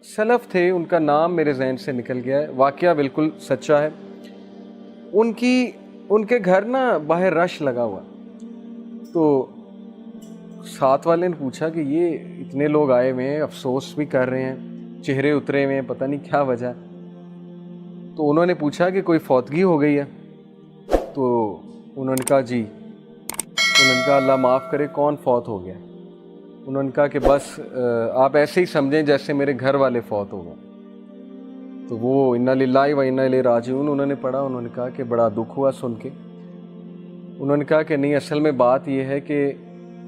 سلف تھے، ان کا نام میرے ذہن سے نکل گیا ہے، واقعہ بالکل سچا ہے۔ ان کے گھر نا باہر رش لگا ہوا، تو ساتھ والے نے پوچھا کہ یہ اتنے لوگ آئے ہوئے ہیں، افسوس بھی کر رہے ہیں، چہرے اترے ہوئے ہیں، پتہ نہیں کیا وجہ ہے۔ تو انہوں نے پوچھا کہ کوئی فوتگی ہو گئی ہے؟ تو انہوں نے کہا جی۔ انہوں نے کہا اللہ معاف کرے، کون فوت ہو گیا؟ انہوں نے کہا کہ بس آپ ایسے ہی سمجھیں جیسے میرے گھر والے فوت ہو گئے۔ تو وہ انا للہ و انا الیہ راجعون انہوں نے پڑھا۔ انہوں نے کہا کہ بڑا دکھ ہوا سن کے۔ انہوں نے کہا کہ نہیں، اصل میں بات یہ ہے کہ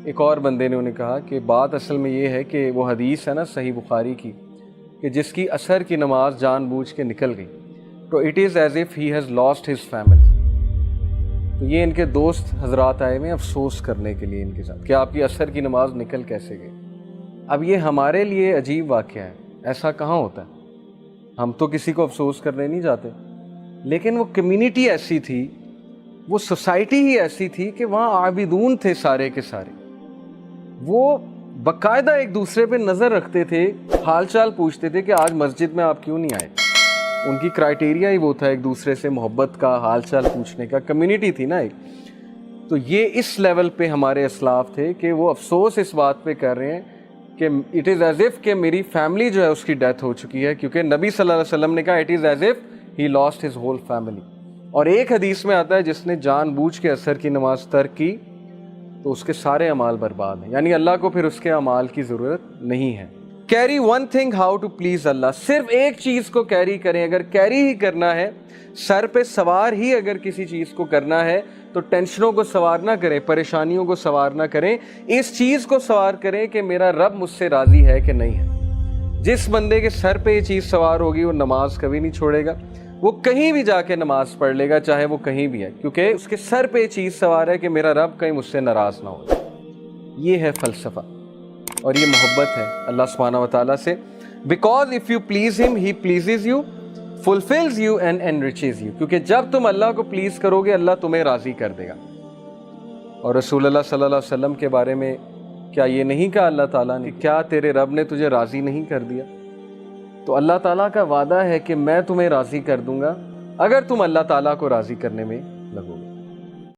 ایک اور بندے نے انہیں کہا کہ بات اصل میں یہ ہے کہ وہ حدیث ہے نا صحیح بخاری کی، کہ جس کی عصر کی نماز جان بوجھ کے نکل گئی تو it is as if he has lost his family. تو یہ ان کے دوست حضرات آئے ہوئے ہیں افسوس کرنے کے لیے ان کے ساتھ کہ آپ کی عصر کی نماز نکل کیسے گئی۔ اب یہ ہمارے لیے عجیب واقعہ ہے، ایسا کہاں ہوتا ہے؟ ہم تو کسی کو افسوس کرنے نہیں جاتے، لیکن وہ کمیونٹی ایسی تھی، وہ سوسائٹی ہی ایسی تھی کہ وہاں عابدون تھے سارے کے سارے، وہ باقاعدہ ایک دوسرے پہ نظر رکھتے تھے، حال چال پوچھتے تھے کہ آج مسجد میں آپ کیوں نہیں آئے۔ ان کی کرائٹیریا ہی وہ تھا ایک دوسرے سے محبت کا، حال چال پوچھنے کا، کمیونٹی تھی نا ایک۔ تو یہ اس لیول پہ ہمارے اسلاف تھے کہ وہ افسوس اس بات پہ کر رہے ہیں کہ اٹ از ایز اف کہ میری فیملی جو ہے اس کی ڈیتھ ہو چکی ہے، کیونکہ نبی صلی اللہ علیہ وسلم نے کہا it is as if he lost his whole family. اور ایک حدیث میں آتا ہے جس نے جان بوجھ کے عصر کی نماز ترک کی تو اس کے سارے اعمال برباد ہیں، یعنی اللہ کو پھر اس کے اعمال کی ضرورت نہیں ہے۔ Carry one thing how to please اللہ، صرف ایک چیز کو کیری کریں، اگر کیری ہی کرنا ہے، سر پہ سوار ہی اگر کسی چیز کو کرنا ہے تو ٹینشنوں کو سوار نہ کریں، پریشانیوں کو سوار نہ کریں، اس چیز کو سوار کریں کہ میرا رب مجھ سے راضی ہے کہ نہیں ہے۔ جس بندے کے سر پہ یہ چیز سوار ہوگی وہ نماز کبھی نہیں چھوڑے گا، وہ کہیں بھی جا کے نماز پڑھ لے گا، چاہے وہ کہیں بھی ہے، کیونکہ اس کے سر پہ یہ چیز سوار ہے کہ میرا رب کہیں مجھ سے ناراض نہ ہو۔ یہ ہے فلسفہ اور یہ محبت ہے اللہ سبحانہ و تعالیٰ سے۔ بیکاز اف یو پلیز ہم ہی pleases you, fulfils you and enriches you, کیونکہ جب تم اللہ کو پلیز کرو گے اللہ تمہیں راضی کر دے گا۔ اور رسول اللہ صلی اللہ علیہ وسلم کے بارے میں کیا یہ نہیں کہا اللہ تعالیٰ نے، کیا تیرے رب نے تجھے راضی نہیں کر دیا؟ تو اللہ تعالیٰ کا وعدہ ہے کہ میں تمہیں راضی کر دوں گا اگر تم اللہ تعالیٰ کو راضی کرنے میں لگو گے۔